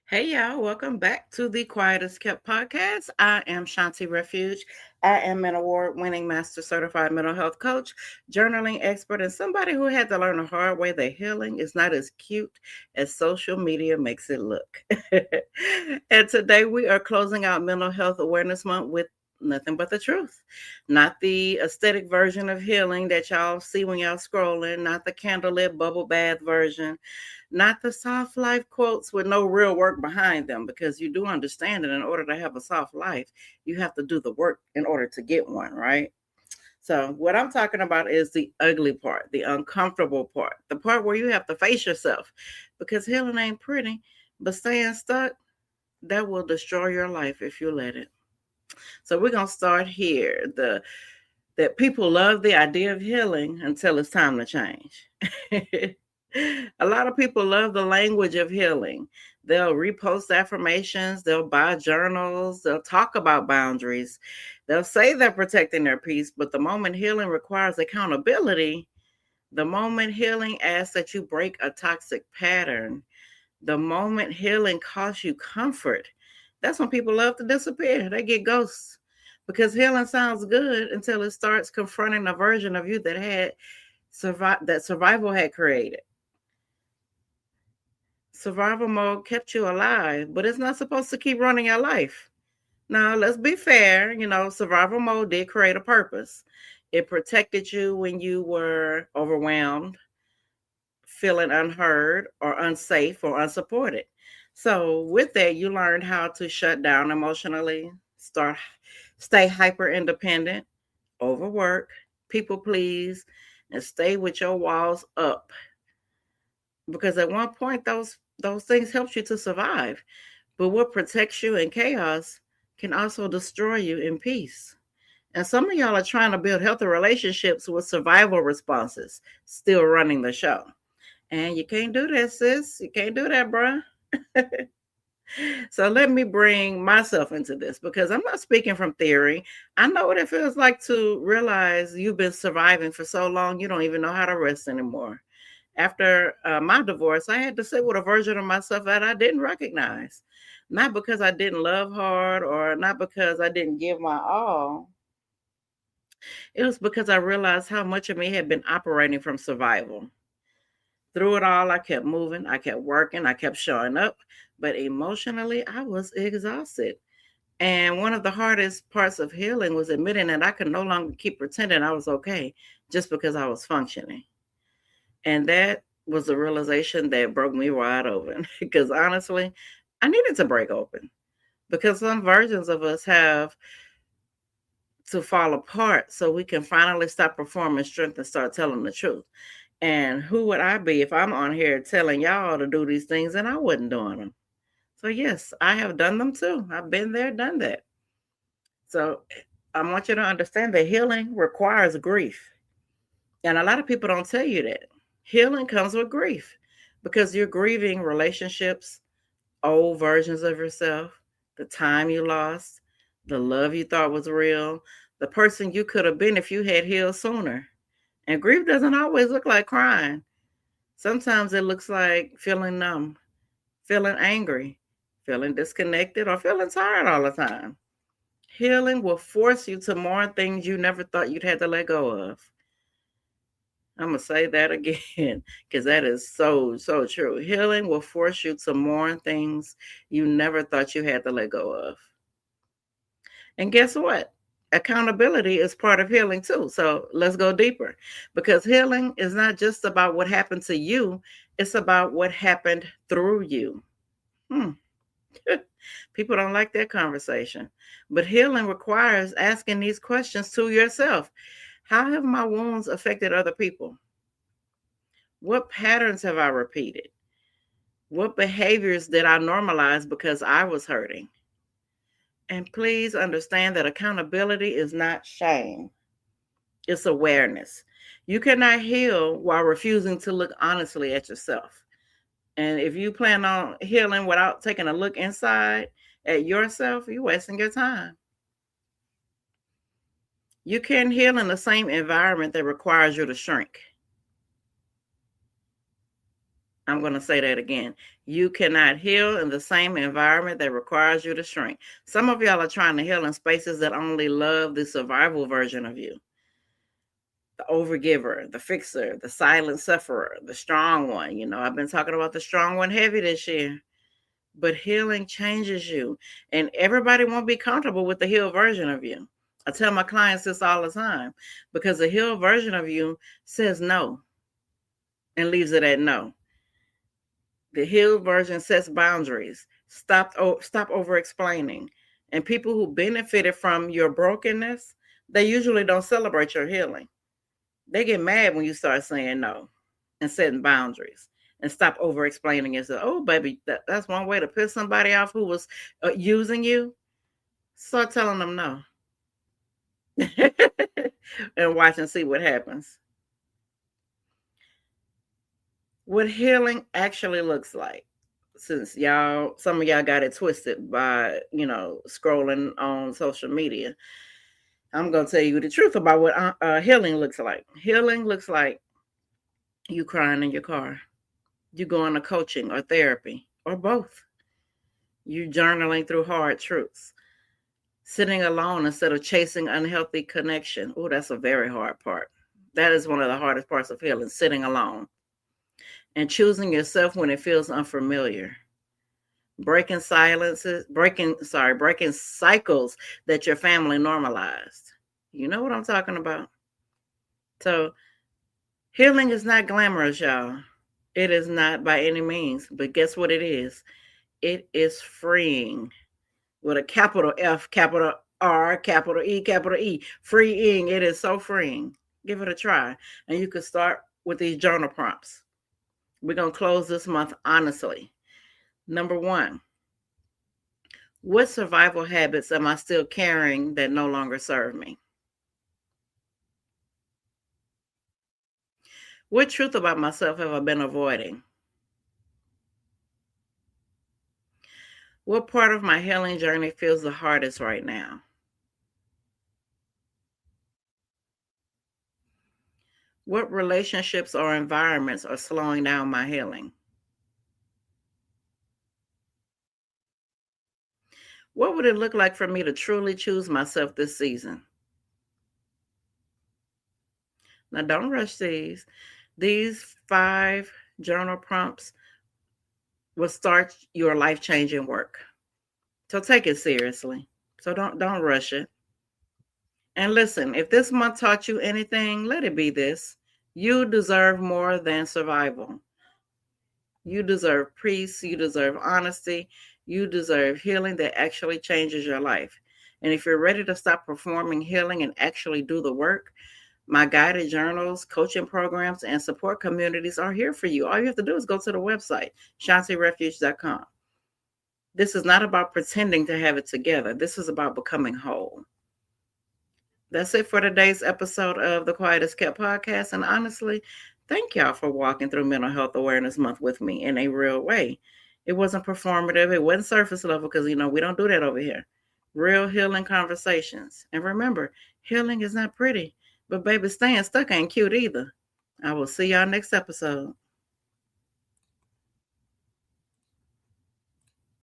Hey y'all, welcome back to the Quietest Kept podcast. I am Shawnti Refuge. I am an award-winning master certified mental health coach, journaling expert, and somebody who had to learn the hard way that healing is not as cute as social media makes it look. And today we are closing out Mental Health Awareness Month with nothing but the truth. Not the aesthetic version of healing that y'all see when y'all scrolling, not the candlelit bubble bath version, not the soft life quotes with no real work behind them, because you do understand that in order to have a soft life, you have to do the work in order to get one, right? So, what I'm talking about is the ugly part, the uncomfortable part, the part where you have to face yourself, because healing ain't pretty, but staying stuck, that will destroy your life if you let it. So, we're going to start here. That people love the idea of healing until it's time to change. A lot of people love the language of healing. They'll repost affirmations, they'll buy journals, they'll talk about boundaries, they'll say they're protecting their peace. But the moment healing requires accountability, the moment healing asks that you break a toxic pattern, the moment healing costs you comfort, that's when people love to disappear. They get ghosts, because healing sounds good until it starts confronting a version of you that survival had created. Survival mode kept you alive, but it's not supposed to keep running your life. Now, let's be fair. Survival mode did create a purpose. It protected you when you were overwhelmed, feeling unheard or unsafe or unsupported. So, with that, you learned how to shut down emotionally, stay hyper independent, overwork, people please, and stay with your walls up. Because at one point, those things helped you to survive. But what protects you in chaos can also destroy you in peace. And some of y'all are trying to build healthy relationships with survival responses, still running the show. And you can't do that, sis. You can't do that, bruh. So let me bring myself into this, because I'm not speaking from theory. I know what it feels like to realize you've been surviving for so long, you don't even know how to rest anymore. After my divorce, I had to sit with a version of myself that I didn't recognize. Not because I didn't love hard or not because I didn't give my all. It was because I realized how much of me had been operating from survival. Through it all, I kept moving, I kept working, I kept showing up, but emotionally, I was exhausted. And one of the hardest parts of healing was admitting that I could no longer keep pretending I was okay just because I was functioning. And that was the realization that broke me wide open, because honestly, I needed to break open, because some versions of us have to fall apart so we can finally stop performing strength and start telling the truth. And who would I be if I'm on here telling y'all to do these things and I wasn't doing them? So, yes, I have done them too. I've been there, done that. So, I want you to understand that healing requires grief. And a lot of people don't tell you that. Healing comes with grief, because you're grieving relationships, old versions of yourself, the time you lost, the love you thought was real, the person you could have been if you had healed sooner. And grief doesn't always look like crying. Sometimes it looks like feeling numb, feeling angry, feeling disconnected, or feeling tired all the time. Healing will force you to mourn things you never thought you'd had to let go of. I'm going to say that again, because that is so, so true. Healing will force you to mourn things you never thought you had to let go of. And guess what? Accountability is part of healing too. So let's go deeper, because healing is not just about what happened to you, it's about what happened through you. Hmm. People don't like that conversation. But healing requires asking these questions to yourself. How have my wounds affected other people? What patterns have I repeated? What behaviors did I normalize because I was hurting? And please understand that accountability is not shame, it's awareness. You cannot heal while refusing to look honestly at yourself. And if you plan on healing without taking a look inside at yourself, you're wasting your time. You can't heal in the same environment that requires you to shrink. I'm going to say that again. You cannot heal in the same environment that requires you to shrink. Some of y'all are trying to heal in spaces that only love the survival version of you. The overgiver, the fixer, the silent sufferer, the strong one. I've been talking about the strong one heavy this year. But healing changes you. And everybody won't be comfortable with the healed version of you. I tell my clients this all the time, because the healed version of you says no and leaves it at no. The healed version sets boundaries. Stop over explaining. And people who benefited from your brokenness, they usually don't celebrate your healing. They get mad when you start saying no and setting boundaries and stop over explaining yourself. Oh, baby, that's one way to piss somebody off who was using you. Start telling them no. And watch and see what happens. What healing actually looks like, since some of y'all got it twisted by, scrolling on social media. I'm going to tell you the truth about what healing looks like. Healing looks like you crying in your car. You going to coaching or therapy or both. You journaling through hard truths. Sitting alone instead of chasing unhealthy connection. Oh, that's a very hard part. That is one of the hardest parts of healing, sitting alone. And choosing yourself when it feels unfamiliar. Breaking cycles that your family normalized. You know what I'm talking about? So healing is not glamorous, y'all. It is not by any means. But guess what it is? It is freeing. With a capital F, capital R, capital E, capital E. Freeing. It is so freeing. Give it a try. And you can start with these journal prompts. We're going to close this month honestly. Number 1, what survival habits am I still carrying that no longer serve me? What truth about myself have I been avoiding? What part of my healing journey feels the hardest right now? What relationships or environments are slowing down my healing? What would it look like for me to truly choose myself this season? Now, don't rush these. These 5 journal prompts will start your life-changing work. So take it seriously. So don't rush it. And listen, if this month taught you anything, let it be this. You deserve more than survival. You deserve peace. You deserve honesty. You deserve healing that actually changes your life. And if you're ready to stop performing healing and actually do the work, my guided journals, coaching programs, and support communities are here for you. All you have to do is go to the website, ShawntiRefuge.com. This is not about pretending to have it together. This is about becoming whole. That's it for today's episode of the Quietest Kept podcast. And honestly, thank y'all for walking through Mental Health Awareness Month with me in a real way. It wasn't performative. It wasn't surface level because, we don't do that over here. Real healing conversations. And remember, healing is not pretty. But baby, staying stuck ain't cute either. I will see y'all next episode.